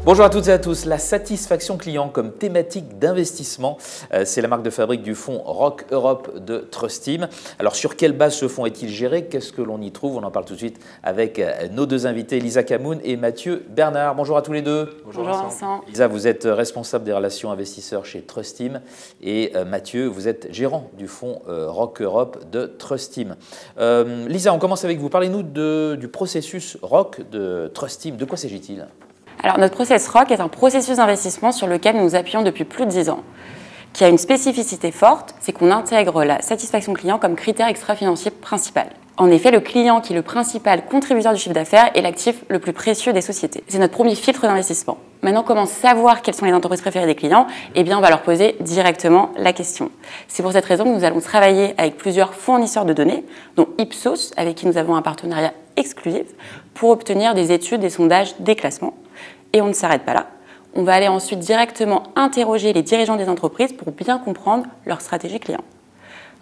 Bonjour à toutes et à tous. La satisfaction client comme thématique d'investissement, c'est la marque de fabrique du fonds Rock Europe de Trustteam. Alors sur quelle base ce fonds est-il géré? Qu'est-ce que l'on y trouve? On en parle tout de suite avec nos deux invités, Lisa Camoun et Mathieu Bernard. Bonjour à tous les deux. Bonjour Vincent. Lisa, vous êtes responsable des relations investisseurs chez Trustteam et Mathieu, vous êtes gérant du fonds Rock Europe de Trustteam. Lisa, on commence avec vous. Parlez-nous du processus Rock de Trustteam. De quoi s'agit-il? Alors, notre process ROC est un processus d'investissement sur lequel nous appuyons depuis plus de 10 ans, qui a une spécificité forte, c'est qu'on intègre la satisfaction client comme critère extra-financier principal. En effet, le client, qui est le principal contributeur du chiffre d'affaires, est l'actif le plus précieux des sociétés. C'est notre premier filtre d'investissement. Maintenant, comment savoir quelles sont les entreprises préférées des clients? Eh bien, on va leur poser directement la question. C'est pour cette raison que nous allons travailler avec plusieurs fournisseurs de données, dont Ipsos, avec qui nous avons un partenariat exclusif, pour obtenir des études, des sondages, des classements. Et on ne s'arrête pas là. On va aller ensuite directement interroger les dirigeants des entreprises pour bien comprendre leur stratégie client.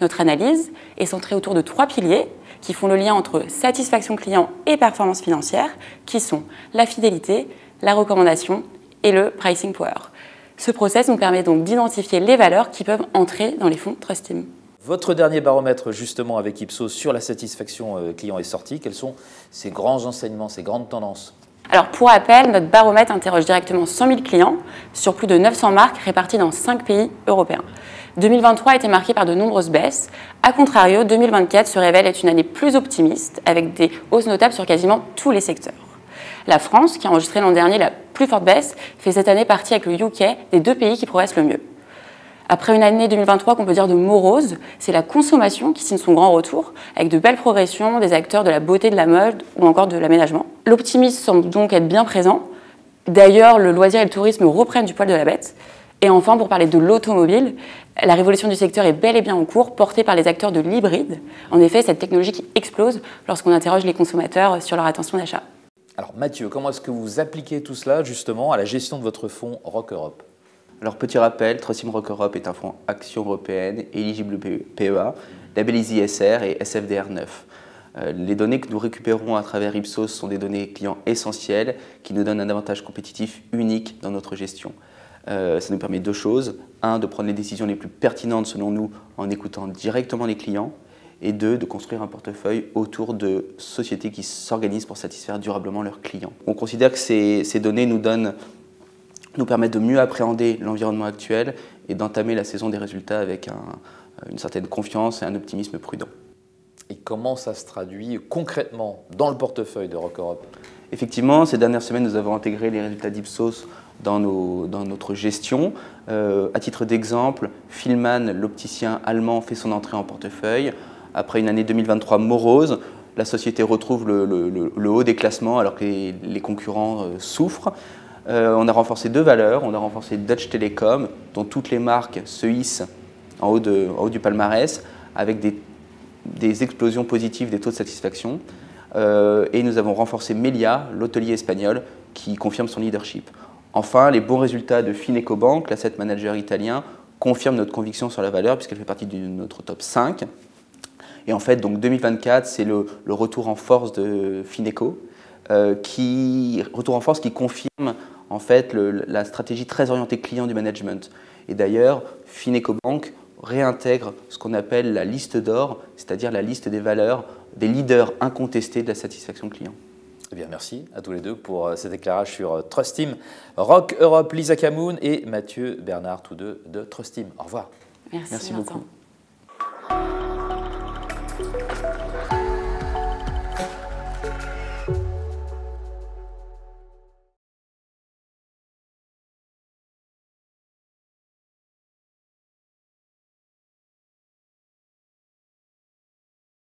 Notre analyse est centrée autour de 3 piliers qui font le lien entre satisfaction client et performance financière, qui sont la fidélité, la recommandation et le pricing power. Ce process nous permet donc d'identifier les valeurs qui peuvent entrer dans les fonds Trustteam. Votre dernier baromètre, justement, avec Ipsos sur la satisfaction client est sorti. Quels sont ces grands enseignements, ces grandes tendances? Alors pour rappel, notre baromètre interroge directement 100 000 clients sur plus de 900 marques réparties dans 5 pays européens. 2023 a été marqué par de nombreuses baisses. A contrario, 2024 se révèle être une année plus optimiste avec des hausses notables sur quasiment tous les secteurs. La France, qui a enregistré l'an dernier la plus forte baisse, fait cette année partie avec le UK des 2 pays qui progressent le mieux. Après une année 2023 qu'on peut dire de morose, c'est la consommation qui signe son grand retour, avec de belles progressions des acteurs de la beauté, de la mode ou encore de l'aménagement. L'optimisme semble donc être bien présent. D'ailleurs, le loisir et le tourisme reprennent du poil de la bête. Et enfin, pour parler de l'automobile, la révolution du secteur est bel et bien en cours, portée par les acteurs de l'hybride. En effet, cette technologie qui explose lorsqu'on interroge les consommateurs sur leur intention d'achat. Alors Mathieu, comment est-ce que vous appliquez tout cela justement à la gestion de votre fonds Rock Europe? Alors, petit rappel, Trustteam Rock Europe est un fonds action européenne éligible PEA, labellisé ISR et SFDR 9. Les données que nous récupérons à travers Ipsos sont des données clients essentielles qui nous donnent un avantage compétitif unique dans notre gestion. Ça nous permet 2 choses. 1, de prendre les décisions les plus pertinentes selon nous en écoutant directement les clients. Et 2, de construire un portefeuille autour de sociétés qui s'organisent pour satisfaire durablement leurs clients. On considère que ces données nous permettent de mieux appréhender l'environnement actuel et d'entamer la saison des résultats avec une certaine confiance et un optimisme prudent. Et comment ça se traduit concrètement dans le portefeuille de Rock Europe? Effectivement, ces dernières semaines, nous avons intégré les résultats d'Ipsos dans notre gestion. À titre d'exemple, Fielmann, l'opticien allemand, fait son entrée en portefeuille. Après une année 2023 morose, la société retrouve le haut des classements alors que les concurrents souffrent. On a renforcé 2 valeurs. On a renforcé Deutsche Telekom, dont toutes les marques se hissent en haut du palmarès, avec des explosions positives des taux de satisfaction. Et nous avons renforcé Melia, l'hôtelier espagnol, qui confirme son leadership. Enfin, les bons résultats de Finecobank, l'asset manager italien, confirment notre conviction sur la valeur, puisqu'elle fait partie de notre top 5. Et en fait, donc 2024, c'est le retour en force de Fineco, qui confirme en fait la stratégie très orientée client du management. Et d'ailleurs, Finecobank réintègre ce qu'on appelle la liste d'or, c'est-à-dire la liste des valeurs des leaders incontestés de la satisfaction client. Eh bien, merci à tous les deux pour cet éclairage sur Trustteam, Rock Europe, Lisa Camoun et Mathieu Bernard, tous deux de Trustteam. Au revoir. Merci beaucoup.